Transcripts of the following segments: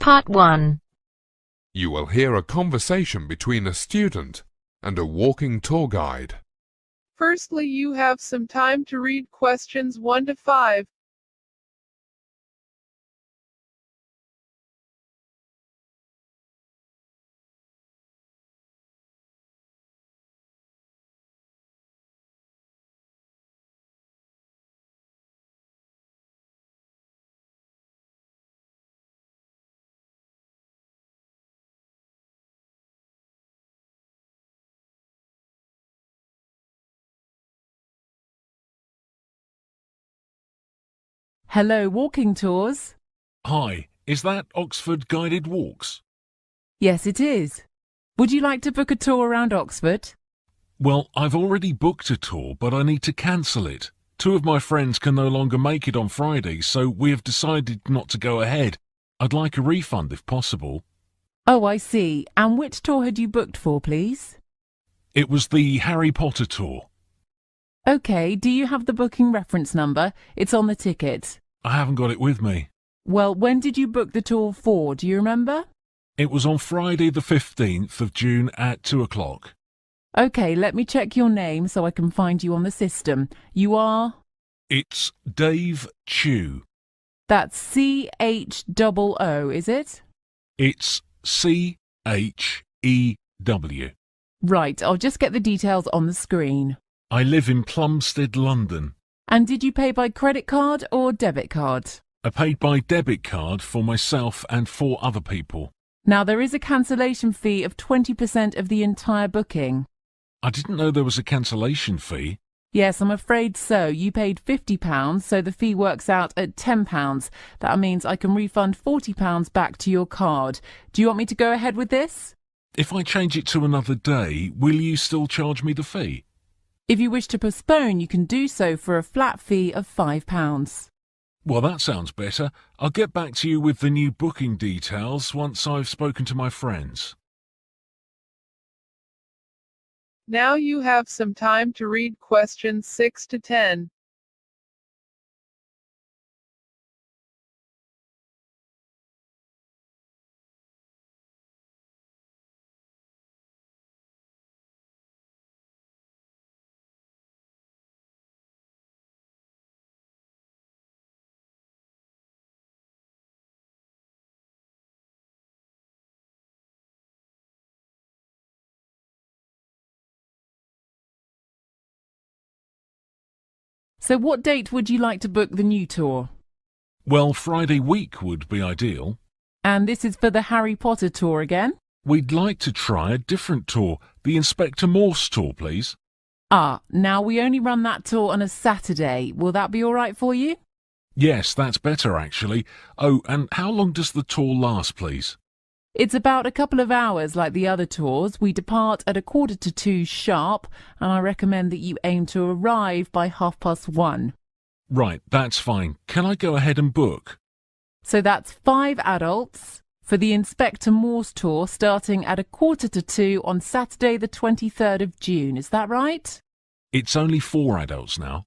Part 1. You will hear a conversation between a student and a walking tour guide. Firstly, you have some time to read questions 1 to 5. Hello, walking tours. Hi, is that Oxford Guided Walks? Yes, it is. Would you like to book a tour around Oxford? Well, I've already booked a tour, but I need to cancel it. 2 of my friends can no longer make it on Friday, so we have decided not to go ahead. I'd like a refund if possible. Oh, I see. And which tour had you booked for, please? It was the Harry Potter tour. OK, do you have the booking reference number? It's on the ticket. I haven't got it with me. Well, when did you book the tour for? Do you remember? It was on Friday the 15th of June at 2 o'clock. OK, let me check your name so I can find you on the system. You are? It's Dave Chew. That's C-H-O-O, is it? It's C-H-E-W. Right, I'll just get the details on the screen. I live in Plumstead, London. And did you pay by credit card or debit card? I paid by debit card for myself and 4 other people. Now, there is a cancellation fee of 20% of the entire booking. I didn't know there was a cancellation fee. Yes, I'm afraid so. You paid £50, so the fee works out at £10. That means I can refund £40 back to your card. Do you want me to go ahead with this? If I change it to another day, will you still charge me the fee? If you wish to postpone, you can do so for a flat fee of £5. Well, that sounds better. I'll get back to you with the new booking details once I've spoken to my friends. Now you have some time to read questions 6 to 10. So what date would you like to book the new tour? Well, Friday week would be ideal. And this is for the Harry Potter tour again? We'd like to try a different tour, the Inspector Morse tour, please. Ah, now we only run that tour on a Saturday. Will that be all right for you? Yes, that's better actually. Oh, and how long does the tour last, please? It's about a couple of hours like the other tours. We depart at 1:45 sharp, and I recommend that you aim to arrive by 1:30. Right, that's fine. Can I go ahead and book? So that's 5 adults for the Inspector Morse tour starting at 1:45 on Saturday the 23rd of June. Is that right? It's only 4 adults now.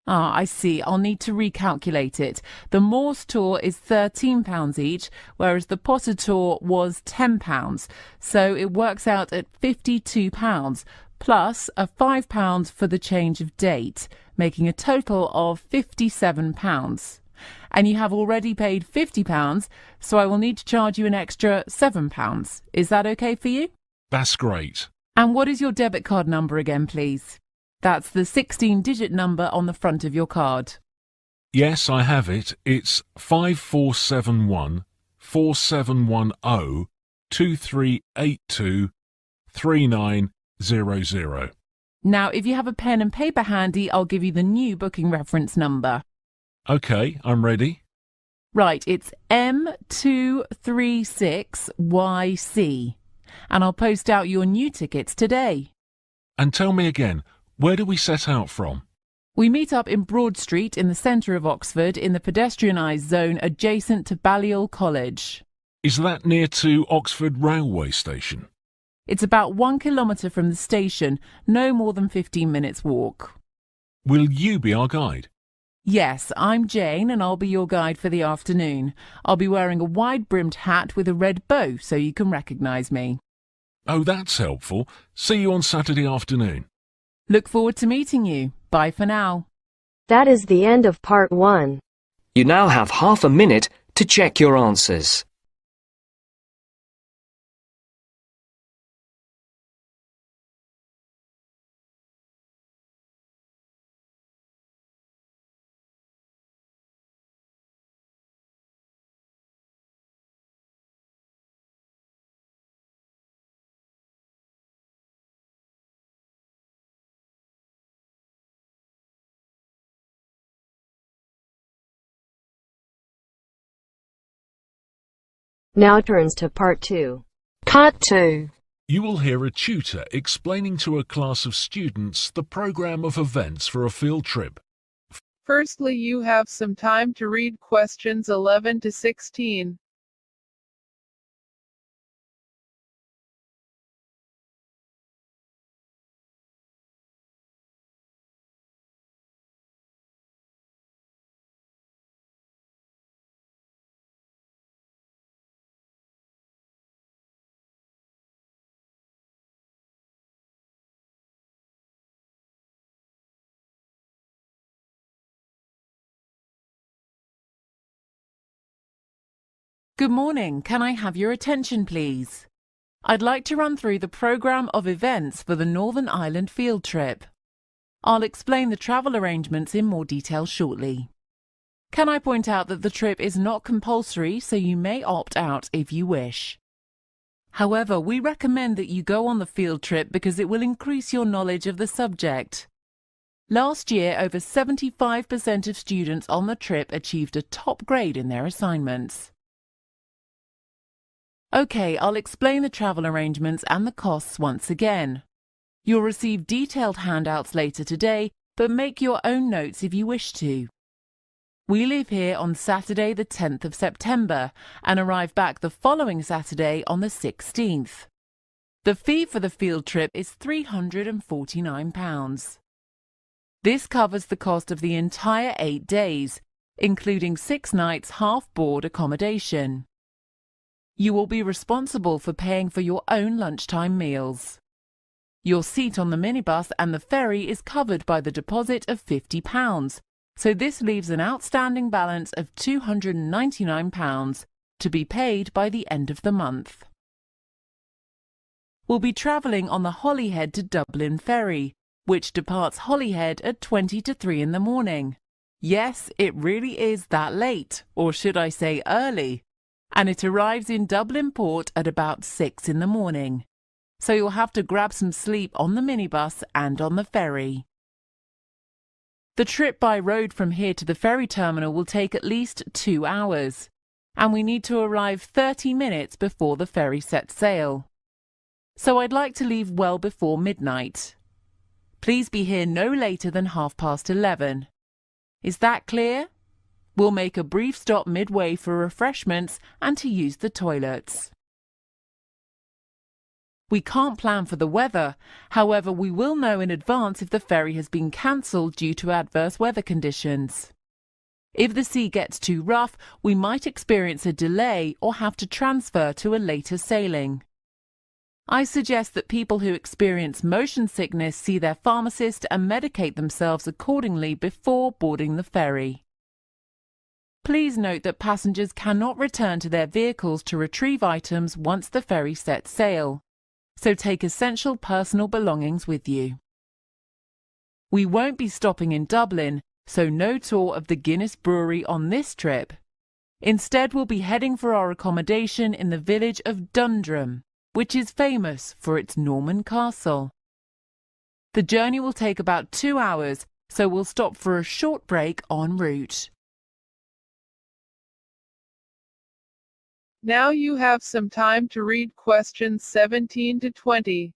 Ah, I see. I'll need to recalculate it. The Morse tour is £13 each, whereas the Potter tour was £10. So it works out at £52, plus a £5 for the change of date, making a total of £57. And you have already paid £50, so I will need to charge you an extra £7. Is that okay for you? That's great. And what is your debit card number again, please? That's the 16-digit number on the front of your card. Yes, I have it. It's 5471 4710 2382 3900. Now, if you have a pen and paper handy, I'll give you the new booking reference number. OK, I'm ready. Right, it's M236YC. And I'll post out your new tickets today. And tell me again, where do we set out from? We meet up in Broad Street in the centre of Oxford in the pedestrianised zone adjacent to Balliol College. Is that near to Oxford Railway Station? It's about 1 kilometre from the station, no more than 15 minutes walk. Will you be our guide? Yes, I'm Jane and I'll be your guide for the afternoon. I'll be wearing a wide-brimmed hat with a red bow so you can recognise me. Oh, that's helpful. See you on Saturday afternoon. Look forward to meeting you. Bye for now. That is the end of part 1. You now have half a minute to check your answers. Now turns to part 2. Part 2. You will hear a tutor explaining to a class of students the program of events for a field trip. Firstly, you have some time to read questions 11 to 16. Good morning. Can I have your attention, please? I'd like to run through the programme of events for the Northern Ireland field trip. I'll explain the travel arrangements in more detail shortly. Can I point out that the trip is not compulsory, so you may opt out if you wish. However, we recommend that you go on the field trip because it will increase your knowledge of the subject. Last year, over 75% of students on the trip achieved a top grade in their assignments. OK, I'll explain the travel arrangements and the costs once again. You'll receive detailed handouts later today, but make your own notes if you wish to. We leave here on Saturday the 10th of September and arrive back the following Saturday on the 16th. The fee for the field trip is £349. This covers the cost of the entire 8 days, including 6 nights half-board accommodation. You will be responsible for paying for your own lunchtime meals. Your seat on the minibus and the ferry is covered by the deposit of £50, so this leaves an outstanding balance of £299 to be paid by the end of the month. We'll be travelling on the Holyhead to Dublin ferry, which departs Holyhead at 20 to 3 in the morning. Yes, it really is that late, or should I say early. And it arrives in Dublin port at about 6 in the morning. So you'll have to grab some sleep on the minibus and on the ferry. The trip by road from here to the ferry terminal will take at least 2 hours, and we need to arrive 30 minutes before the ferry sets sail. So I'd like to leave well before midnight. Please be here no later than 11:30. Is that clear? We'll make a brief stop midway for refreshments and to use the toilets. We can't plan for the weather, however we will know in advance if the ferry has been cancelled due to adverse weather conditions. If the sea gets too rough, we might experience a delay or have to transfer to a later sailing. I suggest that people who experience motion sickness see their pharmacist and medicate themselves accordingly before boarding the ferry. Please note that passengers cannot return to their vehicles to retrieve items once the ferry sets sail, so take essential personal belongings with you. We won't be stopping in Dublin, so no tour of the Guinness Brewery on this trip. Instead, we'll be heading for our accommodation in the village of Dundrum, which is famous for its Norman castle. The journey will take about 2 hours, so we'll stop for a short break en route. Now you have some time to read questions 17 to 20.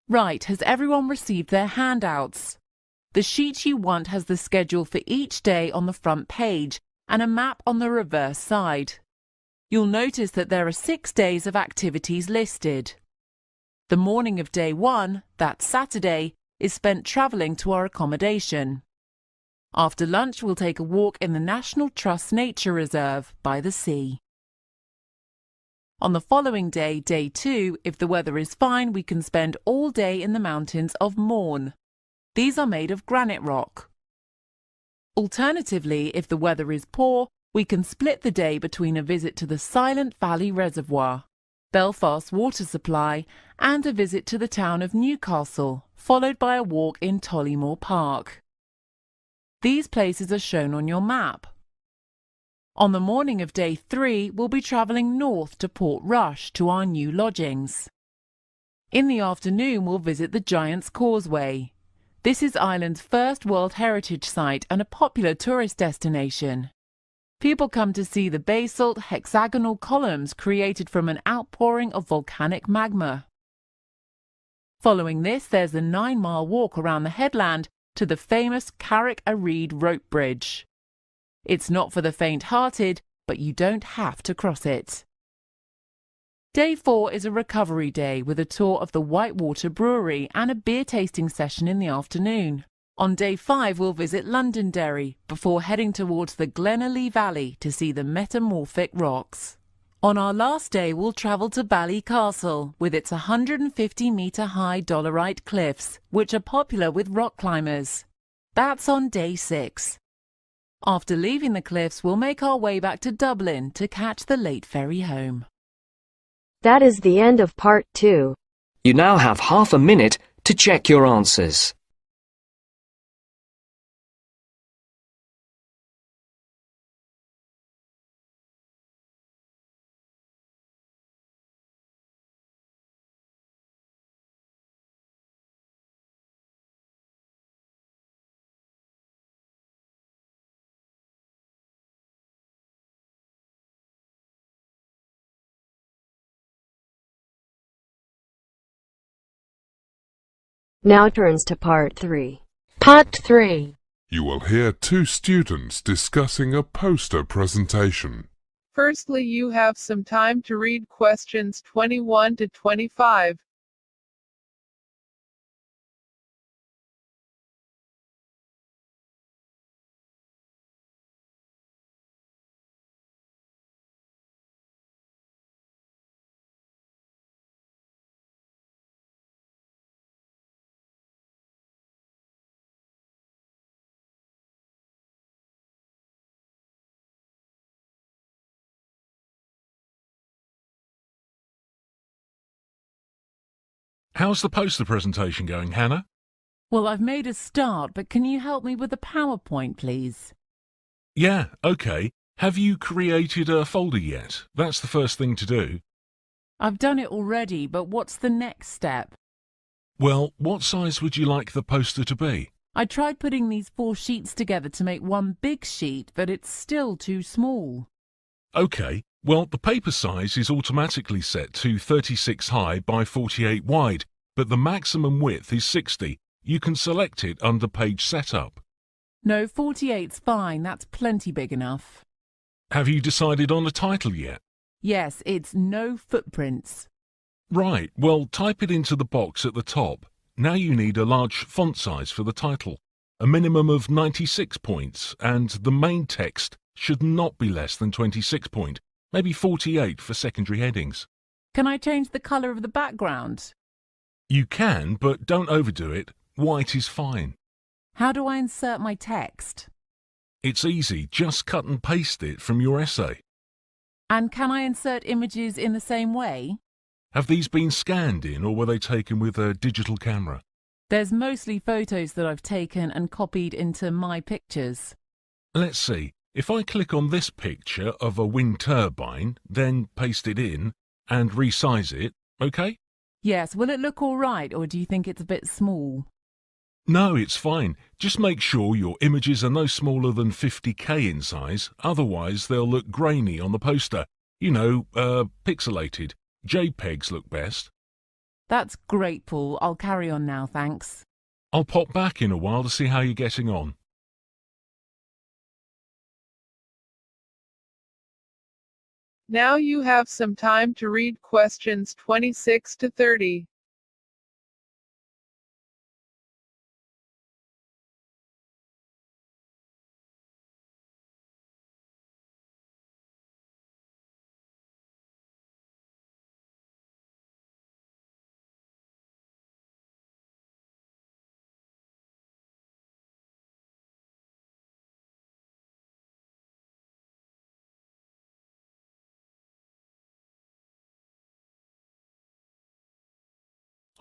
Right, has everyone received their handouts? The sheet you want has the schedule for each day on the front page and a map on the reverse side. You'll notice that there are 6 days of activities listed. The morning of day 1, that's Saturday, is spent travelling to our accommodation. After lunch, we'll take a walk in the National Trust Nature Reserve by the sea. On the following day, day 2, if the weather is fine, we can spend all day in the mountains of Mourne. These are made of granite rock. Alternatively, if the weather is poor, we can split the day between a visit to the Silent Valley Reservoir, Belfast water supply, and a visit to the town of Newcastle, followed by a walk in Tollymore Park. These places are shown on your map. On the morning of day 3, we'll be travelling north to Portrush to our new lodgings. In the afternoon, we'll visit the Giant's Causeway. This is Ireland's first World Heritage Site and a popular tourist destination. People come to see the basalt hexagonal columns created from an outpouring of volcanic magma. Following this, there's a 9-mile walk around the headland to the famous Carrick a Reed rope bridge. It's not for the faint-hearted, but you don't have to cross it. Day 4 is a recovery day with a tour of the Whitewater Brewery and a beer tasting session in the afternoon. On day 5, we'll visit Londonderry before heading towards the Glenalea Valley to see the metamorphic rocks. On our last day, we'll travel to Ballycastle with its 150-metre-high dolerite cliffs, which are popular with rock climbers. That's on day 6. After leaving the cliffs, we'll make our way back to Dublin to catch the late ferry home. That is the end of part 2. You now have half a minute to check your answers. Now turns to part 3. Part 3. You will hear 2 students discussing a poster presentation. Firstly, you have some time to read questions 21 to 25. How's the poster presentation going, Hannah? Well, I've made a start, but can you help me with the PowerPoint, please? Yeah, okay. Have you created a folder yet? That's the first thing to do. I've done it already, but what's the next step? Well, what size would you like the poster to be? I tried putting these 4 sheets together to make one big sheet, but it's still too small. Okay, well, the paper size is automatically set to 36 high by 48 wide, but the maximum width is 60. You can select it under Page Setup. No, 48's fine. That's plenty big enough. Have you decided on a title yet? Yes, it's No Footprints. Right, well, type it into the box at the top. Now you need a large font size for the title, a minimum of 96 points, and the main text should not be less than 26 point, maybe 48 for secondary headings. Can I change the colour of the background? You can, but don't overdo it. White is fine. How do I insert my text? It's easy, just cut and paste it from your essay. And can I insert images in the same way? Have these been scanned in, or were they taken with a digital camera? There's mostly photos that I've taken and copied into My Pictures. Let's see. If I click on this picture of a wind turbine, then paste it in and resize it, okay? Yes, will it look all right, or do you think it's a bit small? No, it's fine. Just make sure your images are no smaller than 50k in size, otherwise they'll look grainy on the poster. You know, pixelated. JPEGs look best. That's great, Paul. I'll carry on now, thanks. I'll pop back in a while to see how you're getting on. Now you have some time to read questions 26 to 30.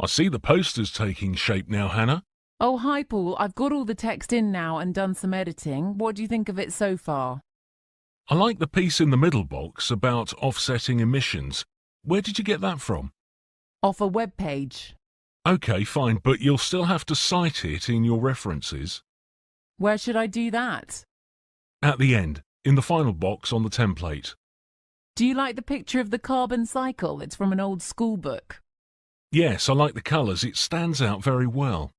I see the poster's taking shape now, Hannah. Oh, hi, Paul. I've got all the text in now and done some editing. What do you think of it so far? I like the piece in the middle box about offsetting emissions. Where did you get that from? Off a web page. OK, fine, but you'll still have to cite it in your references. Where should I do that? At the end, in the final box on the template. Do you like the picture of the carbon cycle? It's from an old school book. Yes, I like the colours. It stands out very well.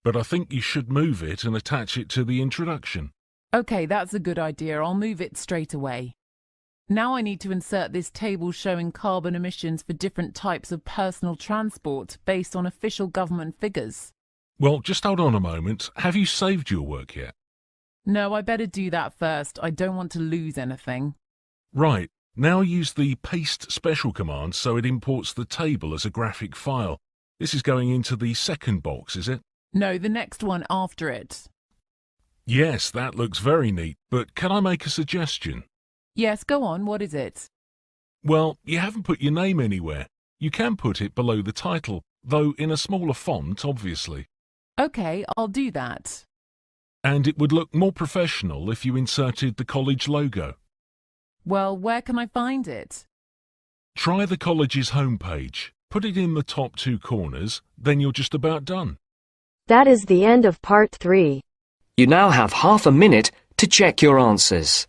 But I think you should move it and attach it to the introduction. OK, that's a good idea. I'll move it straight away. Now I need to insert this table showing carbon emissions for different types of personal transport based on official government figures. Well, just hold on a moment. Have you saved your work yet? No, I better do that first. I don't want to lose anything. Right. Now use the paste special command so it imports the table as a graphic file. This is going into the second box, is it? No, the next one after it. Yes, that looks very neat, but can I make a suggestion? Yes, go on. What is it? Well, you haven't put your name anywhere. You can put it below the title, though in a smaller font, obviously. OK, I'll do that. And it would look more professional if you inserted the college logo. Well, where can I find it? Try the college's homepage. Put it in the top two corners, then you're just about done. That is the end of part 3. You now have half a minute to check your answers.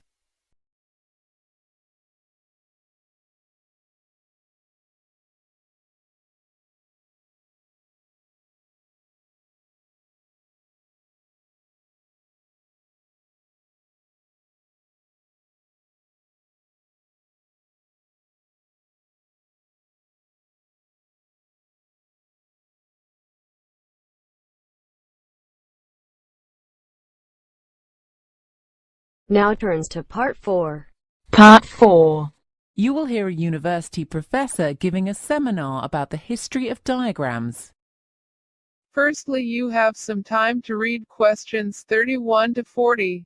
Now turns to part 4. Part 4. You will hear a university professor giving a seminar about the history of diagrams. Firstly, you have some time to read questions 31 to 40.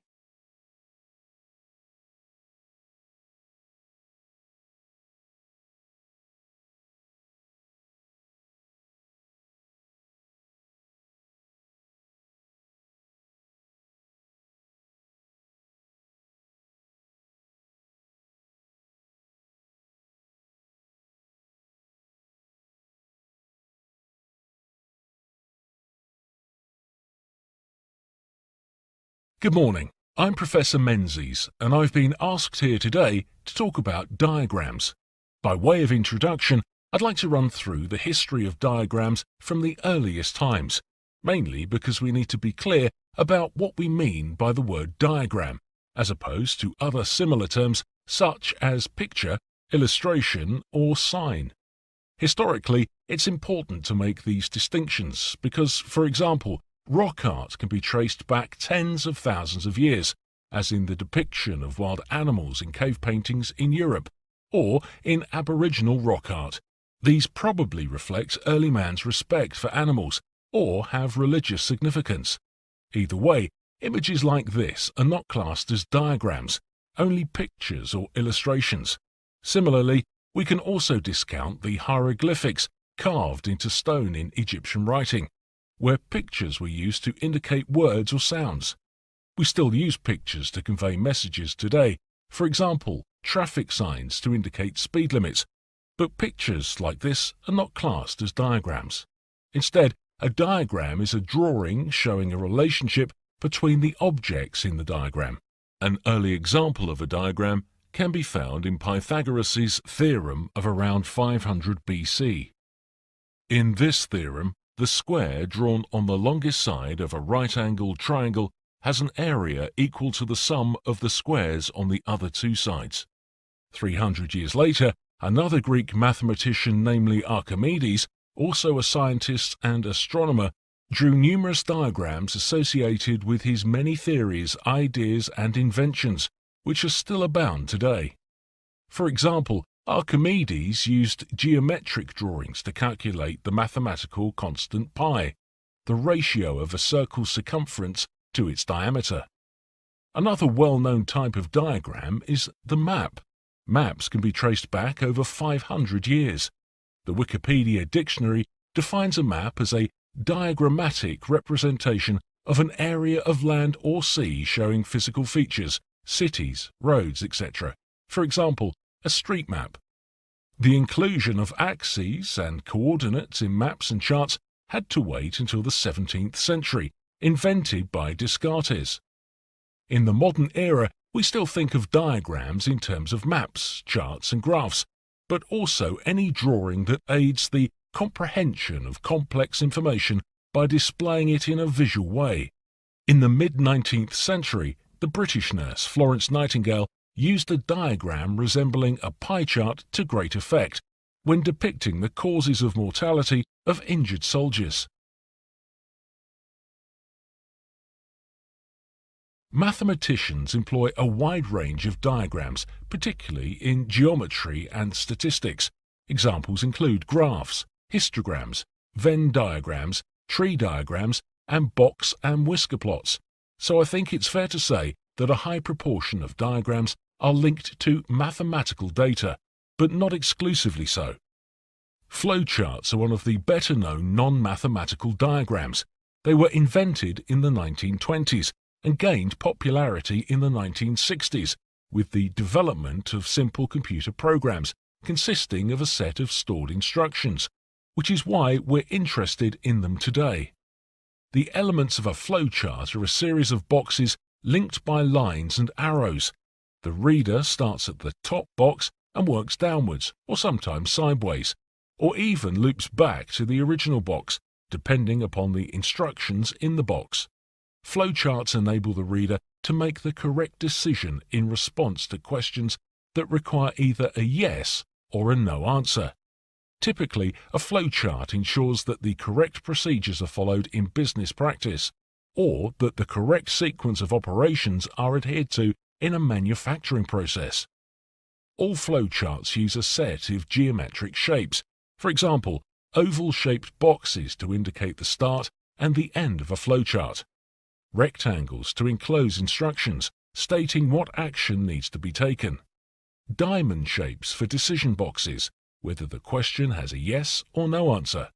Good morning. I'm Professor Menzies, and I've been asked here today to talk about diagrams. By way of introduction, I'd like to run through the history of diagrams from the earliest times, mainly because we need to be clear about what we mean by the word diagram, as opposed to other similar terms such as picture, illustration, or sign. Historically, it's important to make these distinctions because, for example, rock art can be traced back tens of thousands of years, as in the depiction of wild animals in cave paintings in Europe, or in Aboriginal rock art. These probably reflect early man's respect for animals, or have religious significance. Either way, images like this are not classed as diagrams, only pictures or illustrations. Similarly, we can also discount the hieroglyphics carved into stone in Egyptian writing, where pictures were used to indicate words or sounds. We still use pictures to convey messages today, for example, traffic signs to indicate speed limits, but pictures like this are not classed as diagrams. Instead, a diagram is a drawing showing a relationship between the objects in the diagram. An early example of a diagram can be found in Pythagoras' theorem of around 500 BC. In this theorem, the square drawn on the longest side of a right-angled triangle has an area equal to the sum of the squares on the other two sides. 300 years later, another Greek mathematician, namely Archimedes, also a scientist and astronomer, drew numerous diagrams associated with his many theories, ideas, and inventions, which are still abound today. For example, Archimedes used geometric drawings to calculate the mathematical constant pi, the ratio of a circle's circumference to its diameter. Another well-known type of diagram is the map. Maps can be traced back over 500 years. The Wikipedia dictionary defines a map as a diagrammatic representation of an area of land or sea showing physical features, cities, roads, etc. For example, a street map. The inclusion of axes and coordinates in maps and charts had to wait until the 17th century, invented by Descartes. In the modern era, we still think of diagrams in terms of maps, charts, and graphs, but also any drawing that aids the comprehension of complex information by displaying it in a visual way. In the mid-19th century, the British nurse Florence Nightingale used a diagram resembling a pie chart to great effect when depicting the causes of mortality of injured soldiers. Mathematicians employ a wide range of diagrams, particularly in geometry and statistics. Examples include graphs, histograms, Venn diagrams, tree diagrams, and box and whisker plots. So I think it's fair to say that a high proportion of diagrams are linked to mathematical data, but not exclusively so. Flowcharts are one of the better-known non-mathematical diagrams. They were invented in the 1920s and gained popularity in the 1960s with the development of simple computer programs consisting of a set of stored instructions, which is why we're interested in them today. The elements of a flowchart are a series of boxes linked by lines and arrows. The reader starts at the top box and works downwards, or sometimes sideways, or even loops back to the original box, depending upon the instructions in the box. Flowcharts enable the reader to make the correct decision in response to questions that require either a yes or a no answer. Typically, a flowchart ensures that the correct procedures are followed in business practice, or that the correct sequence of operations are adhered to in a manufacturing process. All flowcharts use a set of geometric shapes, for example, oval-shaped boxes to indicate the start and the end of a flowchart, rectangles to enclose instructions stating what action needs to be taken, diamond shapes for decision boxes, whether the question has a yes or no answer.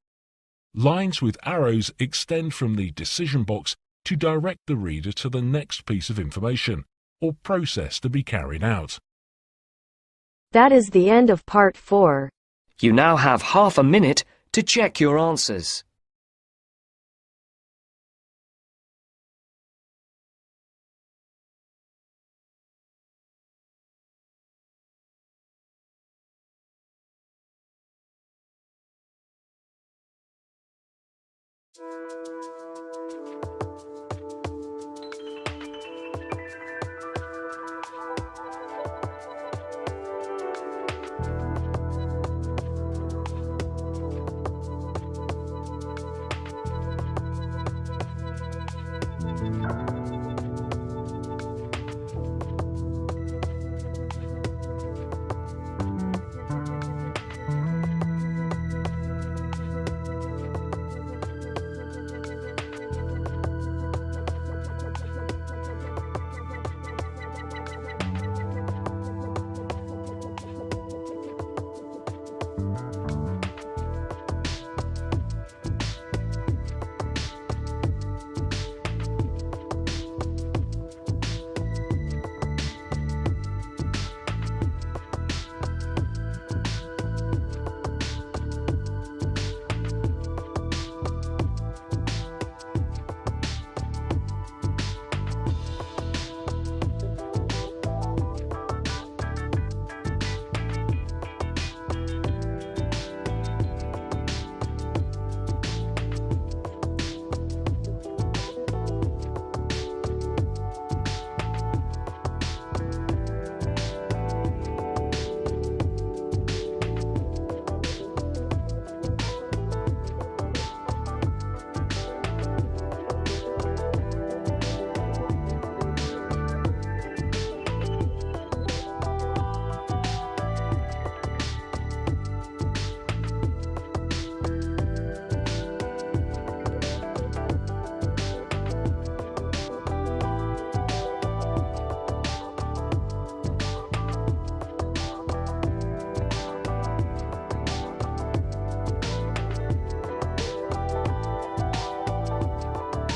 Lines with arrows extend from the decision box to direct the reader to the next piece of information or process to be carried out. That is the end of part 4. You now have half a minute to check your answers.